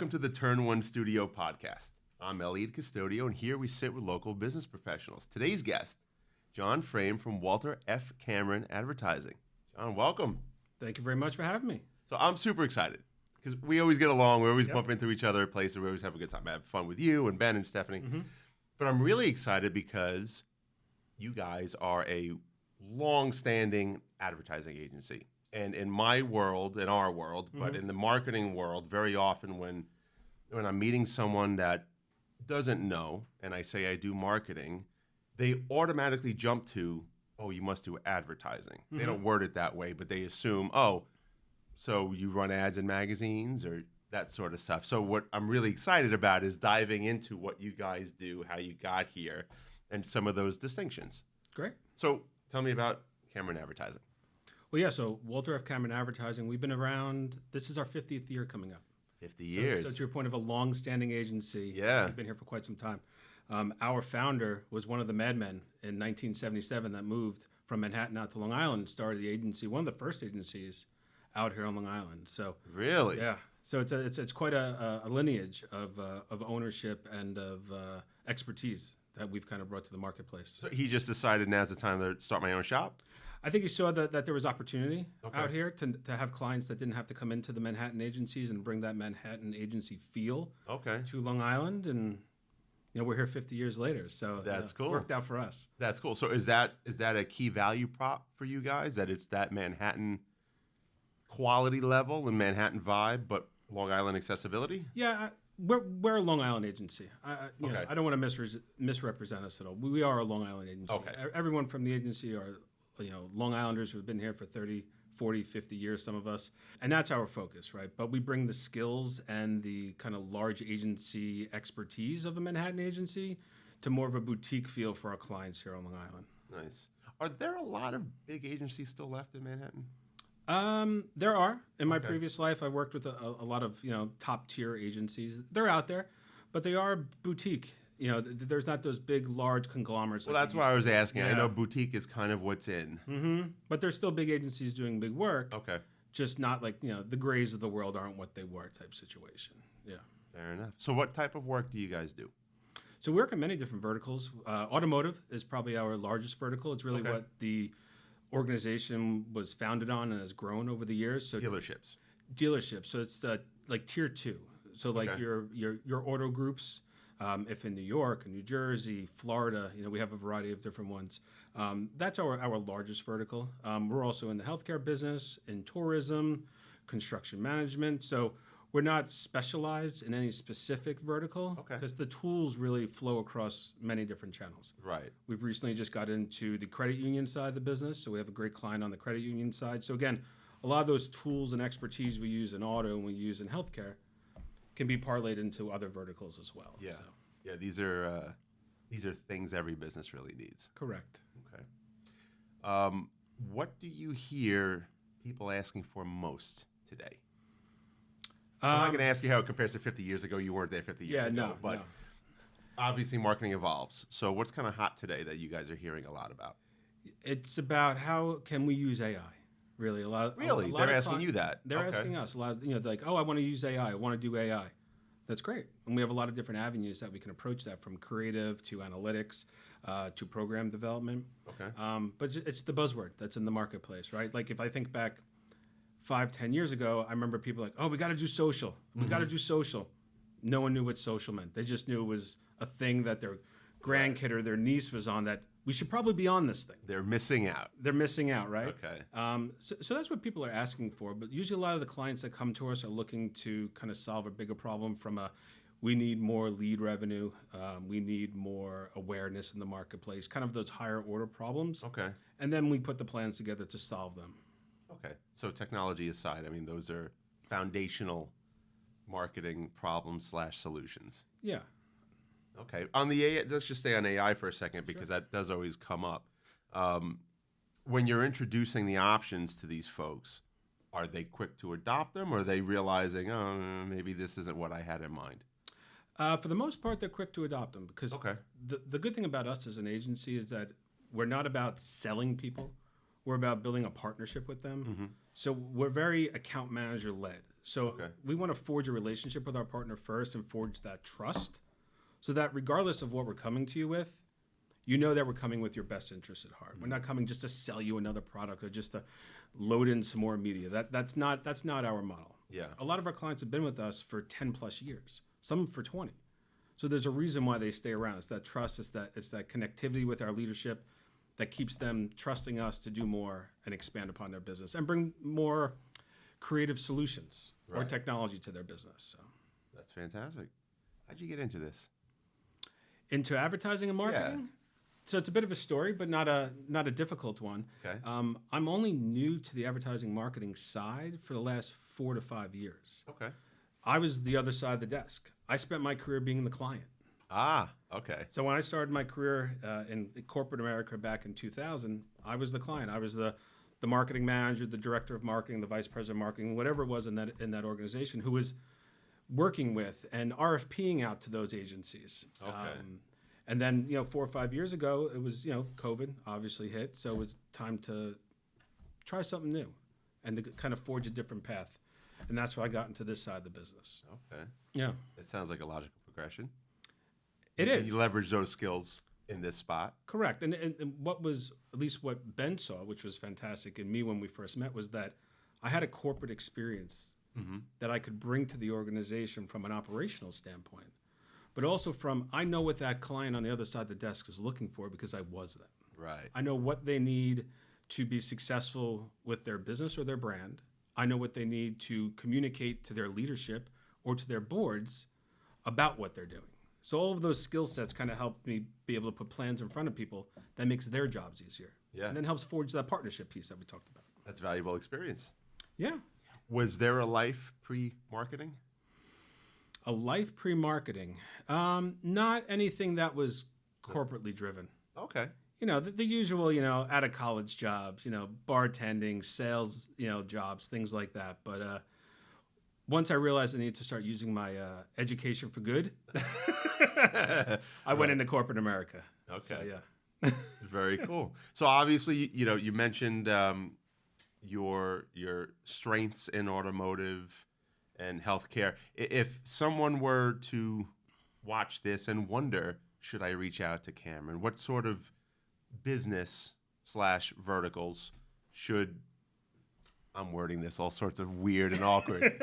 Welcome to the Turn One Studio podcast. I'm Eliud Custodio, and here we sit with local business professionals. Today's guest, John Frame from Walter F. Cameron Advertising. John, welcome. Thank you very much for having me. So I'm super excited because we always get along. We always bump into each other at places. We always have a good time. I have fun with you and Ben and Stephanie. Mm-hmm. But I'm really excited because you guys are a long-standing advertising agency. And in my world, in our world, but in the marketing world, very often when I'm meeting someone that doesn't know and I say I do marketing, they automatically jump to, oh, you must do advertising. They don't word it that way, but they assume, oh, so you run ads in magazines or that sort of stuff. So what I'm really excited about is diving into what you guys do, how you got here, and some of those distinctions. Great. So tell me about Cameron Advertising. Well, yeah, so Walter F. Cameron Advertising, we've been around, this is our 50th year coming up. 50 years. So to your point of a long-standing agency, we've been here for quite some time. Our founder was one of the madmen in 1977 that moved from Manhattan out to Long Island and started the agency, one of the first agencies out here on Long Island. So really? Yeah. So it's quite a lineage of ownership and of expertise that we've kind of brought to the marketplace. So he just decided now's the time to start my own shop? I think he saw that there was opportunity out here to have clients that didn't have to come into the Manhattan agencies and bring that Manhattan agency feel to Long Island. And we're here 50 years later, so that's cool. Worked out for us. That's cool. So is that a key value prop for you guys, that it's that Manhattan quality level and Manhattan vibe, but Long Island accessibility? Yeah, we're a Long Island agency. I don't want to misrepresent us at all. We are a Long Island agency. Okay. Everyone from the agency are Long Islanders who have been here for 30, 40, 50 years, some of us. And that's our focus, right? But we bring the skills and the kind of large agency expertise of a Manhattan agency to more of a boutique feel for our clients here on Long Island. Nice. Are there a lot of big agencies still left in Manhattan? There are. In my previous life, I worked with a lot of, top tier agencies. They're out there, but they are boutique. There's not those big, large conglomerates. Well, that's why I was asking. Yeah. I know boutique is kind of what's in. Mm-hmm. But there's still big agencies doing big work. Okay. Just not like, the Grays of the world aren't what they were type situation. Yeah. Fair enough. So what type of work do you guys do? So we work in many different verticals. Automotive is probably our largest vertical. It's really what the organization was founded on and has grown over the years. So dealerships. So it's like tier 2. So like your auto groups. If in New York, New Jersey, Florida, we have a variety of different ones. That's our largest vertical. We're also in the healthcare business, in tourism, construction management. So we're not specialized in any specific vertical because the tools really flow across many different channels. Right. We've recently just got into the credit union side of the business. So we have a great client on the credit union side. So again, a lot of those tools and expertise we use in auto and we use in healthcare can be parlayed into other verticals as well. Yeah. So. Yeah, these are things every business really needs. Correct. Okay. What do you hear people asking for most today? I'm not going to ask you how it compares to 50 years ago. You weren't there 50 years ago. But obviously marketing evolves. So what's kind of hot today that you guys are hearing a lot about? It's about how can we use AI. Really, a lot. Really, they're asking you that. They're asking us a lot. Like, oh, I want to use AI. I want to do AI. That's great. And we have a lot of different avenues that we can approach that, from creative to analytics to program development. Okay. But it's the buzzword that's in the marketplace, right? Like if I think back 5-10 years ago, I remember people like, oh, we got to do social. We got to do social. No one knew what social meant. They just knew it was a thing that their grandkid or their niece was on, that we should probably be on this thing. They're missing out. They're missing out, right? Okay. So that's what people are asking for. But usually a lot of the clients that come to us are looking to kind of solve a bigger problem from we need more lead revenue. We need more awareness in the marketplace, kind of those higher order problems. Okay. And then we put the plans together to solve them. Okay. So technology aside, I mean, those are foundational marketing problems / solutions. Yeah. Okay. On the AI, let's just stay on AI for a second because that does always come up. When you're introducing the options to these folks, are they quick to adopt them, or are they realizing, oh, maybe this isn't what I had in mind? For the most part, they're quick to adopt them because the good thing about us as an agency is that we're not about selling people. We're about building a partnership with them. So we're very account manager led. So we want to forge a relationship with our partner first and forge that trust so that regardless of what we're coming to you with, you know that we're coming with your best interests at heart. We're not coming just to sell you another product or just to load in some more media. That's not our model. Yeah. A lot of our clients have been with us for 10 plus years, some for 20. So there's a reason why they stay around. It's that trust, it's that connectivity with our leadership that keeps them trusting us to do more and expand upon their business and bring more creative solutions or technology to their business. So that's fantastic. How'd you get into this? Into advertising and marketing? Yeah. So it's a bit of a story, but not a difficult one. Okay. I'm only new to the advertising marketing side for the last 4 to 5 years. Okay. I was the other side of the desk. I spent my career being the client. Ah, okay. So when I started my career in corporate America back in 2000, I was the client. I was the marketing manager, the director of marketing, the vice president of marketing, whatever it was in that organization, who was working with and RFPing out to those agencies. Okay. And then, 4 or 5 years ago, it was, COVID obviously hit. So it was time to try something new and to kind of forge a different path. And that's why I got into this side of the business. Okay. Yeah. It sounds like a logical progression. It is. You leverage those skills in this spot. Correct. And what was, at least what Ben saw, which was fantastic in me when we first met, was that I had a corporate experience that I could bring to the organization from an operational standpoint. But also I know what that client on the other side of the desk is looking for because I was them. Right. I know what they need to be successful with their business or their brand. I know what they need to communicate to their leadership or to their boards about what they're doing. So all of those skill sets kind of help me be able to put plans in front of people that makes their jobs easier. Yeah. And then helps forge that partnership piece that we talked about. That's valuable experience. Yeah. Was there a life pre-marketing? A life pre-marketing? Not anything that was corporately driven. Okay. The usual, out of college jobs, bartending, sales, jobs, things like that. But once I realized I needed to start using my education for good, I went into corporate America. Okay. So, yeah. Very cool. So obviously, you mentioned your strengths in automotive and healthcare. If someone were to watch this and wonder, should I reach out to Cameron? What sort of business/verticals should, I'm wording this all sorts of weird and awkward,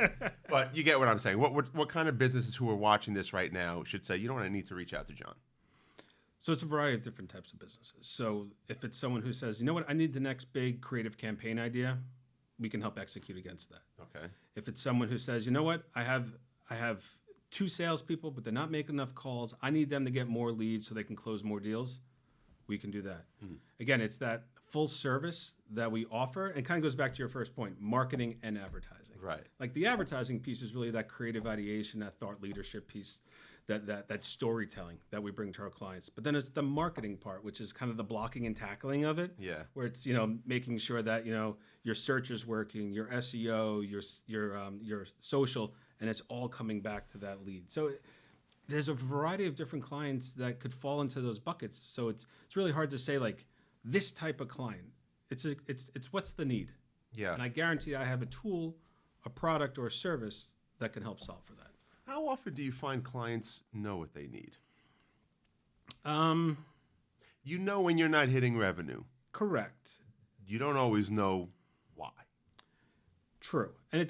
but you get what I'm saying. What kind of businesses who are watching this right now should say, I need to reach out to John? So it's a variety of different types of businesses. So if it's someone who says, I need the next big creative campaign idea, we can help execute against that. Okay. If it's someone who says, I have 2 salespeople, but they're not making enough calls. I need them to get more leads so they can close more deals. We can do that. Again, it's that full service that we offer. And it kind of goes back to your first point, marketing and advertising. Right. Like the advertising piece is really that creative ideation, that thought leadership piece, that storytelling that we bring to our clients. But then it's the marketing part, which is kind of the blocking and tackling of it. Yeah. Where it's, making sure that, your search is working, your SEO, your social, and it's all coming back to that lead. So there's a variety of different clients that could fall into those buckets. So it's really hard to say like this type of client. It's what's the need. Yeah. And I guarantee I have a tool, a product, or a service that can help solve for that. How often do you find clients know what they need? When you're not hitting revenue. Correct. You don't always know why. True. And it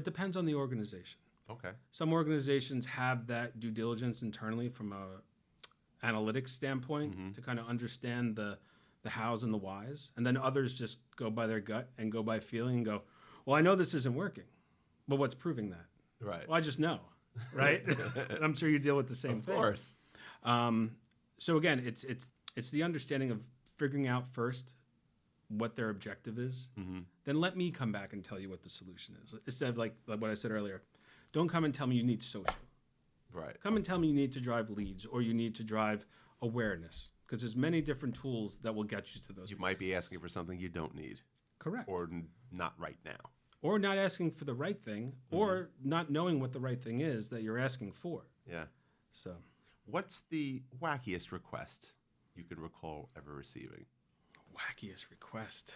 depends on the organization. Okay. Some organizations have that due diligence internally from a analytics standpoint to kind of understand the hows and the whys. And then others just go by their gut and go by feeling and go, well, I know this isn't working, but what's proving that? Right. Well, I just know, right? And I'm sure you deal with the same thing. Of course. So again, it's the understanding of figuring out first what their objective is. Then let me come back and tell you what the solution is. Instead of like what I said earlier, don't come and tell me you need social. Right. Come and tell me you need to drive leads or you need to drive awareness because there's many different tools that will get you to those. You might be asking for something you don't need. Correct. Or not right now. Or not asking for the right thing or not knowing what the right thing is that you're asking for. Yeah. So what's the wackiest request you can recall ever receiving? Wackiest request.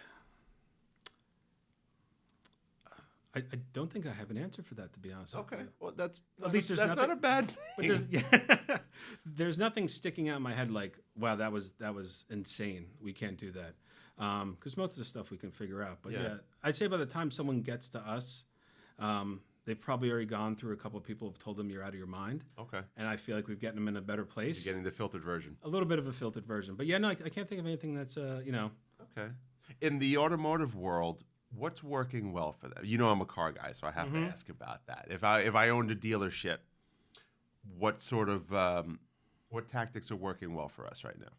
I don't think I have an answer for that, to be honest. Okay, with you. well that's At least there's that's nothing, not a bad but thing. there's nothing sticking out in my head like, wow, that was insane. We can't do that, because most of the stuff we can figure out. But yeah, I'd say by the time someone gets to us, they've probably already gone through a couple of people who have told them you're out of your mind. Okay. And I feel like we've gotten them in a better place. You're getting the filtered version. A little bit of a filtered version, but yeah, no, I can't think of anything that's Okay. In the automotive world, what's working well for them? You know, I'm a car guy, so I have to ask about that. If I owned a dealership, what sort of what tactics are working well for us right now?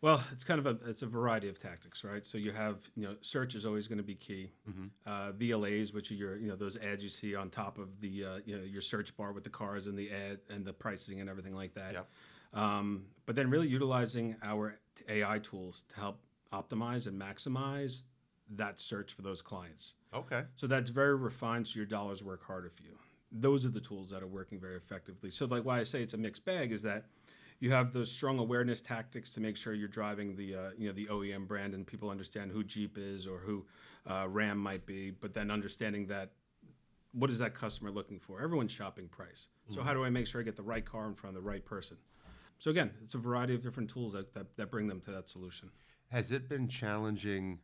Well, it's kind of a variety of tactics, right? So you have, search is always going to be key. VLAs, which are your, those ads you see on top of the, your search bar with the cars and the ad and the pricing and everything like that. Yep. But then really utilizing our AI tools to help optimize and maximize that search for those clients. Okay. So that's very refined, so your dollars work harder for you. Those are the tools that are working very effectively. So like why I say it's a mixed bag is that you have those strong awareness tactics to make sure you're driving the the OEM brand and people understand who Jeep is or who Ram might be, but then understanding that what is that customer looking for? Everyone's shopping price. So how do I make sure I get the right car in front of the right person? So again, it's a variety of different tools that bring them to that solution. Has it been challenging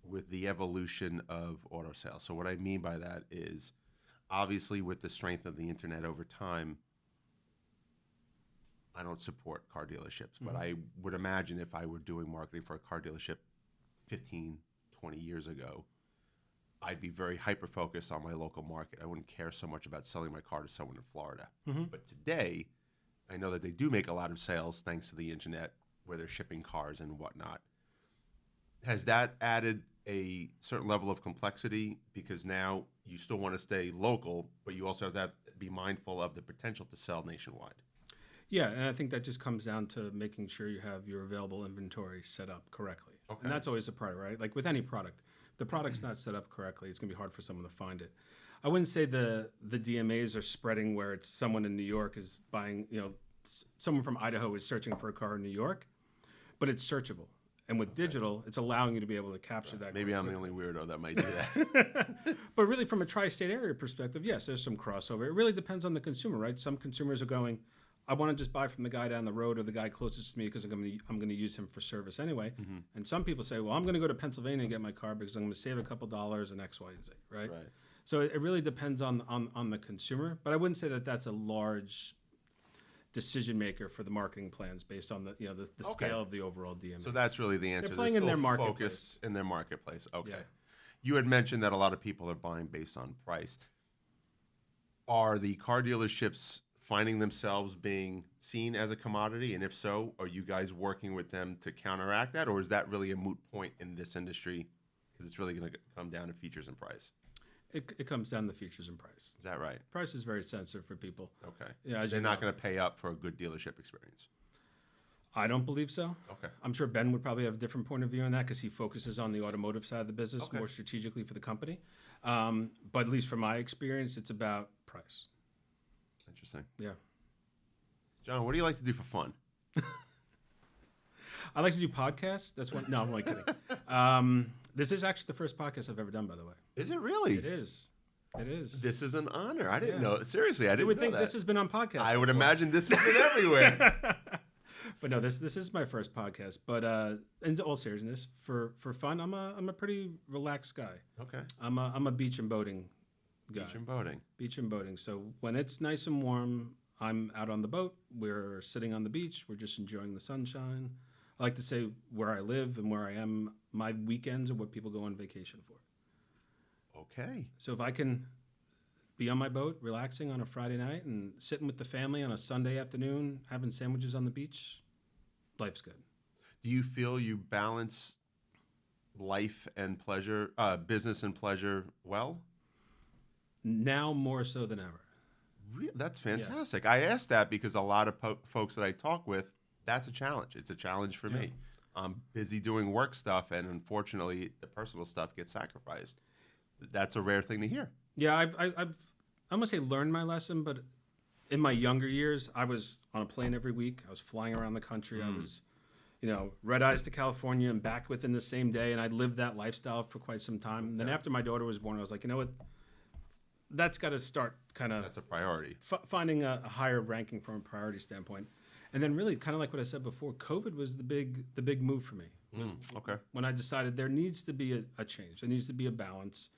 with the evolution of auto sales? So what I mean by that is, obviously with the strength of the internet over time, I don't support car dealerships, but I would imagine if I were doing marketing for a car dealership 15, 20 years ago, I'd be very hyper-focused on my local market. I wouldn't care so much about selling my car to someone in Florida. But today, I know that they do make a lot of sales thanks to the internet, where they're shipping cars and whatnot. Has that added a certain level of complexity? Because now you still want to stay local, but you also have to be mindful of the potential to sell nationwide. Yeah, and I think that just comes down to making sure you have your available inventory set up correctly. Okay. And that's always a priority, right? Like with any product, if the product's not set up correctly, it's going to be hard for someone to find it. I wouldn't say the DMAs are spreading where it's someone in New York is buying, someone from Idaho is searching for a car in New York, but it's searchable. And with digital, it's allowing you to be able to capture that. Maybe I'm the only weirdo that might do that. But really, from a tri-state area perspective, yes, there's some crossover. It really depends on the consumer, right? Some consumers are going, I want to just buy from the guy down the road or the guy closest to me because I'm going to use him for service anyway. And some people say, well, I'm going to go to Pennsylvania and get my car because I'm going to save a couple dollars and X, Y, and Z, right? So it really depends on the consumer. But I wouldn't say that that's a large decision maker for the marketing plans based on the scale of the overall DMA. So that's really the answer. They're playing in their marketplace. Focus in their marketplace. Okay. Yeah. You had mentioned that a lot of people are buying based on price. Are the car dealerships finding themselves being seen as a commodity? And if so, are you guys working with them to counteract that? Or is that really a moot point in this industry? Because it's really going to come down to features and price. It comes down to features and price. Is that right? Price is very sensitive for people. Okay. Yeah, They're not going to pay up for a good dealership experience. I don't believe so. Okay. I'm sure Ben would probably have a different point of view on that because he focuses on the automotive side of the business more strategically for the company. But at least from my experience, it's about price. Interesting. Yeah. John, what do you like to do for fun? I like to do podcasts. That's one. No, I'm only kidding. This is actually the first podcast I've ever done, by the way. Is it really? It is. It is. This is an honor. I didn't know. Seriously, I didn't know that. You would think this has been on podcasts. I would imagine this has been everywhere. But no, this is my first podcast. But in all seriousness, for fun, I'm a pretty relaxed guy. Okay. I'm a beach and boating guy. Beach and boating. Beach and boating. So when it's nice and warm, I'm out on the boat. We're sitting on the beach. We're just enjoying the sunshine. I like to say where I live and where I am, my weekends are what people go on vacation for. Okay. So if I can be on my boat, relaxing on a Friday night and sitting with the family on a Sunday afternoon, having sandwiches on the beach, life's good. Do you feel you balance life and pleasure, business and pleasure well? Now more so than ever. That's fantastic. Yeah. I asked that because a lot of folks that I talk with, that's a challenge. It's a challenge for me. I'm busy doing work stuff, and unfortunately, the personal stuff gets sacrificed. That's a rare thing to hear. Yeah, I've I'm gonna say learned my lesson, but in my younger years, I was on a plane every week. I was flying around the country. I was, red eyes to California and back within the same day. And I lived that lifestyle for quite some time. And then after my daughter was born, I was like, you know what? That's got to start kind of. That's a priority. Finding a higher ranking from a priority standpoint. And then really kind of like what I said before, COVID was the big move for me. Okay. When I decided there needs to be a change. There needs to be a balance.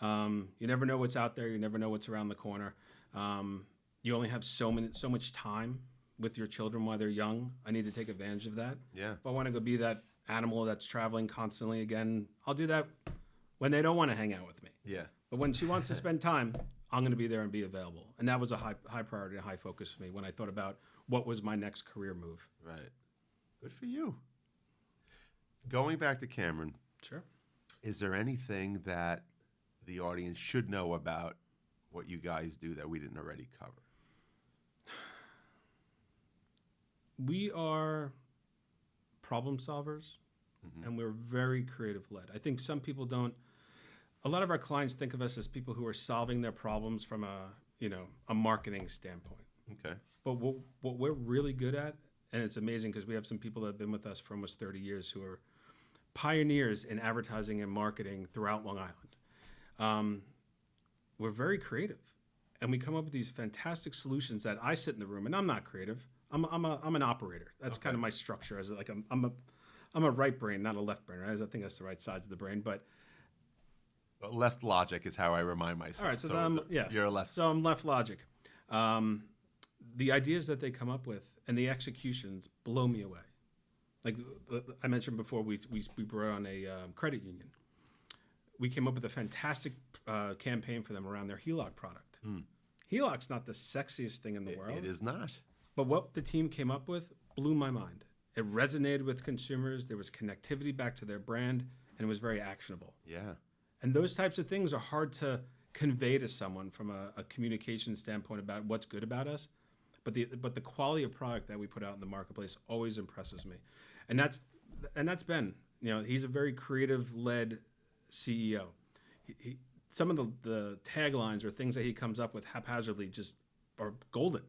You never know what's out there. You never know what's around the corner. You only have so much time with your children while they're young. I need to take advantage of that. Yeah. If I want to go be that animal that's traveling constantly again, I'll do that when they don't want to hang out with me. Yeah. But when she wants to spend time, I'm going to be there and be available. And that was a high priority, a high focus for me when I thought about what was my next career move. Right. Good for you. Going back to Cameron. Sure. Is there anything that the audience should know about what you guys do that we didn't already cover? We are problem solvers, and we're very creative led. I think some people don't. A lot of our clients think of us as people who are solving their problems from a marketing standpoint. Okay. But what we're really good at, and it's amazing because we have some people that have been with us for almost 30 years who are pioneers in advertising and marketing throughout Long Island. We're very creative, and we come up with these fantastic solutions that I sit in the room, and I'm not creative. I'm an operator. That's kind of my structure. As like I'm a right brain, not a left brain. Right? I think that's the right sides of the brain, but. Left logic is how I remind myself. All right, so you're a left. So I'm left logic. The ideas that they come up with and the executions blow me away. Like I mentioned before, we brought on a credit union. We came up with a fantastic campaign for them around their HELOC product. HELOC's not the sexiest thing in the world. It is not. But what the team came up with blew my mind. It resonated with consumers. There was connectivity back to their brand, and it was very actionable. Yeah. And those types of things are hard to convey to someone from a communication standpoint about what's good about us. But the quality of product that we put out in the marketplace always impresses me. And that's Ben. He's a very creative-led CEO. Some of the taglines or things that he comes up with haphazardly just are golden.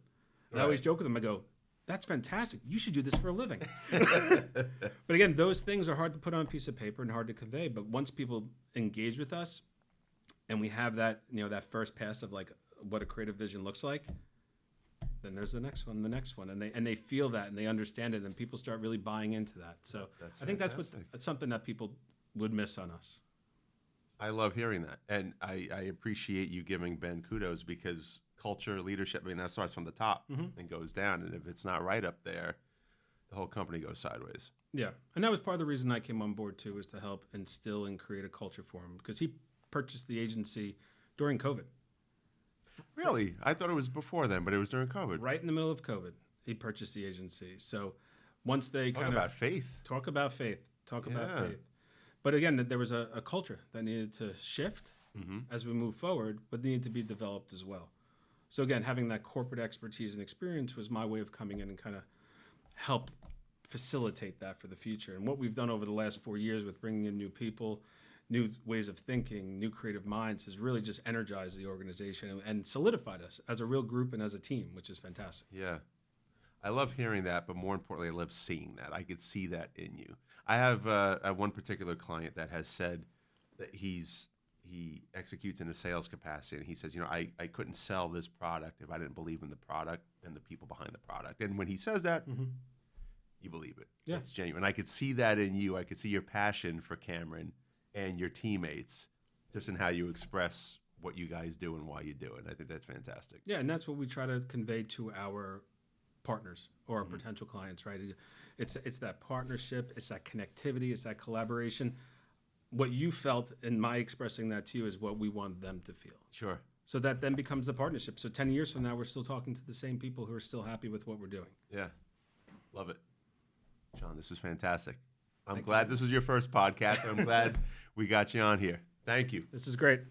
And I always joke with him. I go, that's fantastic. You should do this for a living. But again, those things are hard to put on a piece of paper and hard to convey. But once people engage with us and we have that, that first pass of like what a creative vision looks like, then there's the next one. And they feel that and they understand it and people start really buying into that. So I think that's something that people would miss on us. I love hearing that. And I appreciate you giving Ben kudos because culture, leadership, that starts from the top and goes down. And if it's not right up there, the whole company goes sideways. Yeah. And that was part of the reason I came on board too, was to help instill and create a culture for him because he purchased the agency during COVID. Really? I thought it was before then, but it was during COVID. Right in the middle of COVID, he purchased the agency. So once they Talk about faith. Talk about faith. But again, there was a culture that needed to shift as we move forward, but needed to be developed as well. So again, having that corporate expertise and experience was my way of coming in and kind of help facilitate that for the future. And what we've done over the last 4 years with bringing in new people, new ways of thinking, new creative minds has really just energized the organization and solidified us as a real group and as a team, which is fantastic. Yeah. I love hearing that, but more importantly, I love seeing that. I could see that in you. I have one particular client that has said that he executes in a sales capacity, and he says, I couldn't sell this product if I didn't believe in the product and the people behind the product. And when he says that, you believe it. Yeah. It's genuine. I could see that in you. I could see your passion for Cameron and your teammates just in how you express what you guys do and why you do it. I think that's fantastic. Yeah, and that's what we try to convey to our partners or our potential clients, right? It's that partnership, it's that connectivity, it's that collaboration. What you felt in my expressing that to you is what we want them to feel. Sure. So that then becomes the partnership. So 10 years from now, we're still talking to the same people who are still happy with what we're doing. Yeah. Love it. John, this was fantastic. I'm glad this was your first podcast. I'm glad we got you on here. Thank you. This is great.